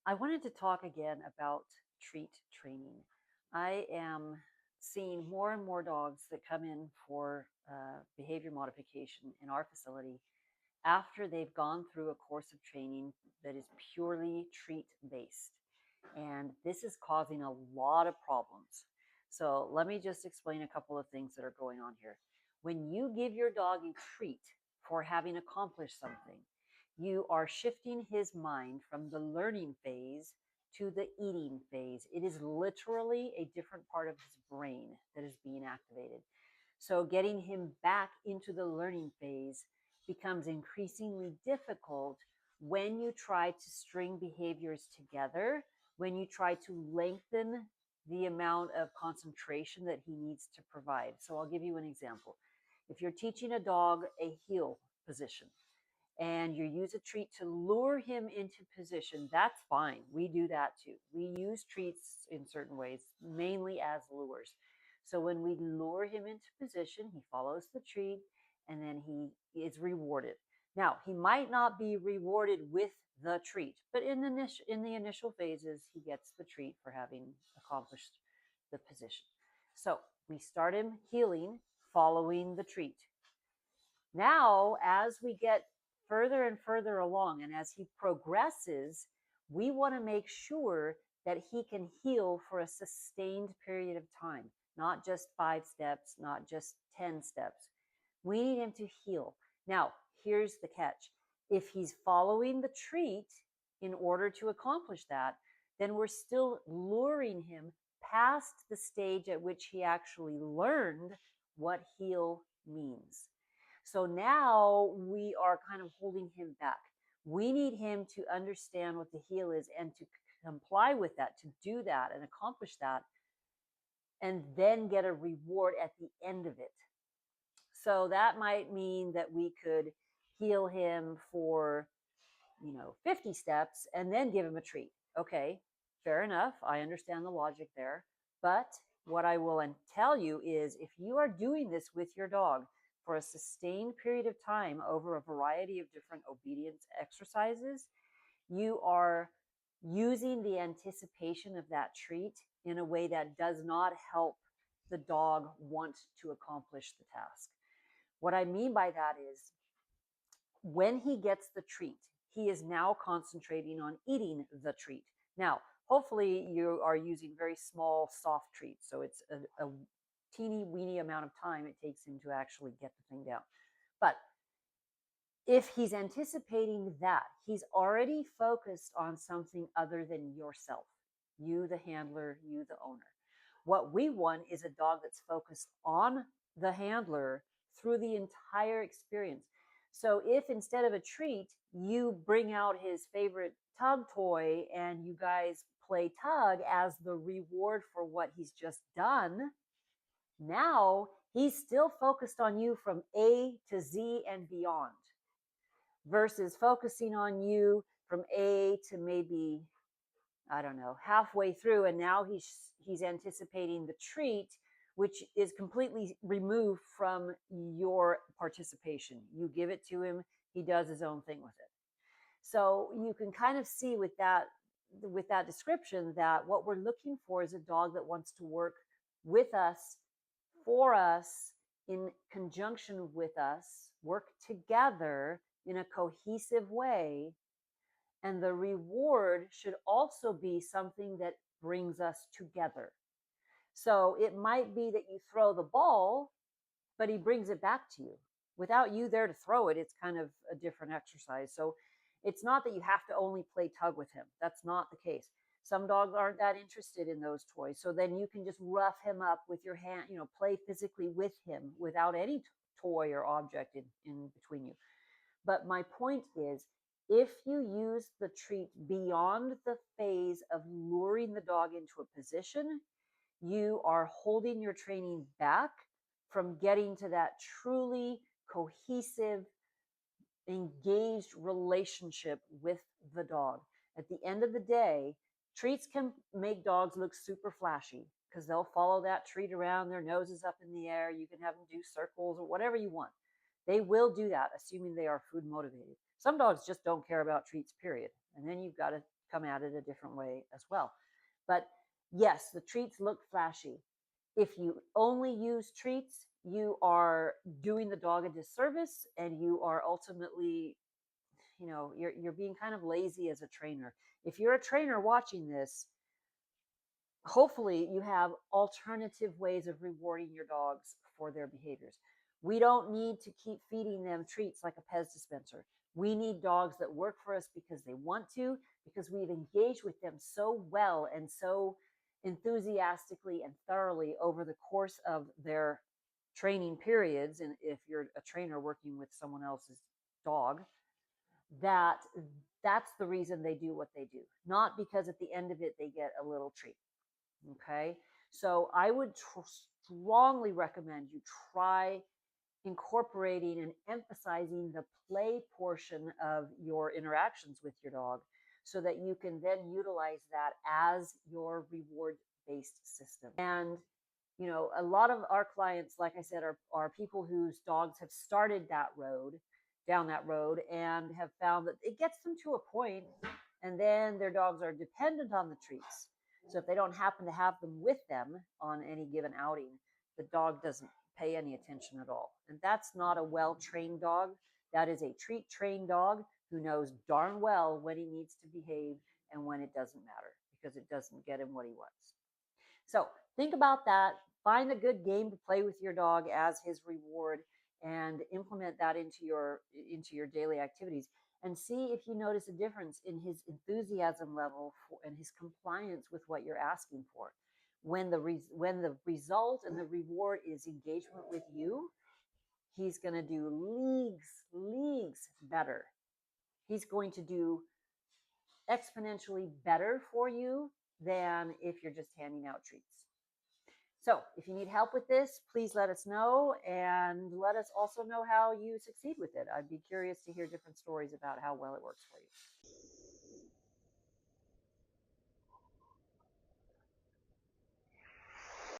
I wanted to talk again about treat training. I am seeing more and more dogs that come in for behavior modification in our facility after they've gone through a course of training that is purely treat based. And this is causing a lot of problems. So, let me just explain a couple of things that are going on here. When you give your dog a treat for having accomplished something, you are shifting his mind from the learning phase to the eating phase. It is literally a different part of his brain that is being activated. So, getting him back into the learning phase becomes increasingly difficult when you try to string behaviors together, when you try to lengthen the amount of concentration that he needs to provide. So, I'll give you an example. If you're teaching a dog a heel position, and you use a treat to lure him into position, that's fine. We do that too. We use treats in certain ways, mainly as lures. So when we lure him into position, he follows the treat and then he is rewarded. Now, he might not be rewarded with the treat, but in the initial phases, he gets the treat for having accomplished the position. So we start him healing following the treat. Now, as we get further and further along, and as he progresses, we want to make sure that he can heal for a sustained period of time, not just 5 steps, not just 10 steps. We need him to heal. Now, here's the catch. If he's following the treat in order to accomplish that, then we're still luring him past the stage at which he actually learned what heal means. So now we are kind of holding him back. We need him to understand what the heel is and to comply with that, to do that and accomplish that, and then get a reward at the end of it. So that might mean that we could heal him for, 50 steps and then give him a treat. Okay, fair enough. I understand the logic there. But what I will tell you is if you are doing this with your dog for a sustained period of time over a variety of different obedience exercises, you are using the anticipation of that treat in a way that does not help the dog want to accomplish the task. What I mean by that is when he gets the treat, he is now concentrating on eating the treat. Now, hopefully, you are using very small, soft treats. So it's a teeny weeny amount of time it takes him to actually get the thing down. But if he's anticipating that, he's already focused on something other than yourself, you, the handler, you, the owner. What we want is a dog that's focused on the handler through the entire experience. So if instead of a treat, you bring out his favorite tug toy and you guys play tug as the reward for what he's just done, now he's still focused on you from A to Z and beyond versus focusing on you from A to maybe, I don't know, halfway through, and now he's anticipating the treat, which is completely removed from your participation. You give it to him, he does his own thing with it. So you can kind of see with that description that what we're looking for is a dog that wants to work with us, for us, in conjunction with us, work together in a cohesive way. And the reward should also be something that brings us together. So it might be that you throw the ball, but he brings it back to you. Without you there to throw it, it's kind of a different exercise. So it's not that you have to only play tug with him. That's not the case. Some dogs aren't that interested in those toys. So then you can just rough him up with your hand, play physically with him without any toy or object in between you. But my point is, if you use the treat beyond the phase of luring the dog into a position, you are holding your training back from getting to that truly cohesive, engaged relationship with the dog. At the end of the day, treats can make dogs look super flashy because they'll follow that treat around, their noses up in the air. You can have them do circles or whatever you want. They will do that, assuming they are food motivated. Some dogs just don't care about treats, period. And then you've got to come at it a different way as well. But yes, the treats look flashy. If you only use treats, you are doing the dog a disservice, and you are ultimately, you're being kind of lazy as a trainer. If you're a trainer watching this, hopefully you have alternative ways of rewarding your dogs for their behaviors. We don't need to keep feeding them treats like a Pez dispenser. We need dogs that work for us because they want to, because we've engaged with them so well and so enthusiastically and thoroughly over the course of their training periods. And if you're a trainer working with someone else's dog, that that's the reason they do what they do, not because at the end of it they get a little treat. Okay. So I would strongly recommend you try incorporating and emphasizing the play portion of your interactions with your dog so that you can then utilize that as your reward based system. And a lot of our clients, like I said, are people whose dogs have started down that road, and have found that it gets them to a point, and then their dogs are dependent on the treats. So if they don't happen to have them with them on any given outing, the dog doesn't pay any attention at all. And that's not a well-trained dog. That is a treat-trained dog who knows darn well when he needs to behave and when it doesn't matter, because it doesn't get him what he wants. So think about that. Find a good game to play with your dog as his reward, and implement that into your daily activities, and see if you notice a difference in his enthusiasm level and his compliance with what you're asking for. When the result and the reward is engagement with you, he's going to do leagues better. He's going to do exponentially better for you than if you're just handing out treats. So if you need help with this, please let us know, and let us also know how you succeed with it. I'd be curious to hear different stories about how well it works for you.